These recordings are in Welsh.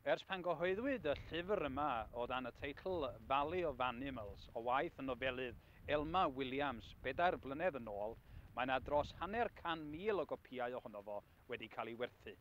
Ers pan gyhoeddwyd y llyfr yma o dan y teitl Valley of Animals o waith y nofelydd Elma Williams 4 blynedd yn ôl, mae yna dros 100,000 o gopïau ohono fo wedi cael ei werthu.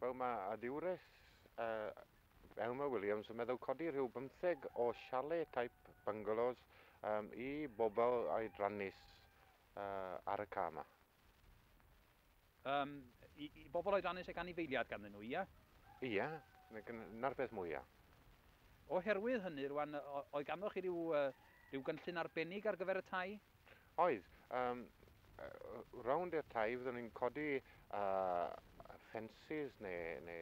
Wel, mae adiwres Elma Williams yn meddwl codi rhyw 15 o chalet type bungalows i bobl oedrannus ar y ca yma. I bobl oedrannus ag anifeiliaid ganddyn nhw, ia? Ia, na'r peth mwyaf. Oherwydd hynny, rwan, oedd ganddoch chi ryw gynllun arbennig ar gyfer y tai? Oedd. Rownd i'r tai, fyddwn ni'n codi ffensys neu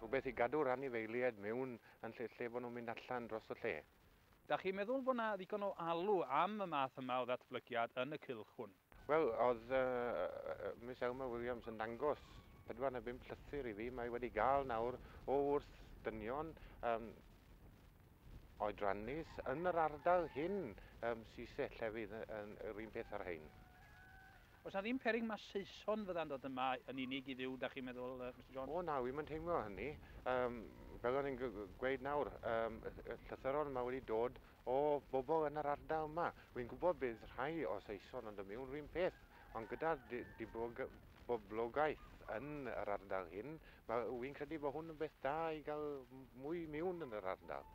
rhywbeth i gadw'r anifeiliaid mewn yn lle bod nhw'n mynd allan dros y lle. Da chi'n meddwl bod yna ddigon o alw am y math yma o ddatblygiad yn y cylch hwn? Wel, oedd Miss Elma Williams yn dangos 45 llythyr i fi. Mae wedi gael nawr o wrth dynion oedrannus yn yr ardal hyn sy'n llefydd yr un peth ar hein. Oes na ddim peryg mae Saeson fydda'n dod yma yn unig i ddiw, da chi'n meddwl, Mr John? O na, wy'n mynd teimlo hynny. Fel o'n i'n gweud nawr, y llythyron yma wedi dod o bobl yn yr ardal yma. Wy'n gwybod bydd rhai o Saeson yn dod mewn rhywun peth, ond gyda'r boblogaeth yn yr ardal hyn, wy'n credu bod hwn yn beth da i gael mwy mewn yn yr ardal.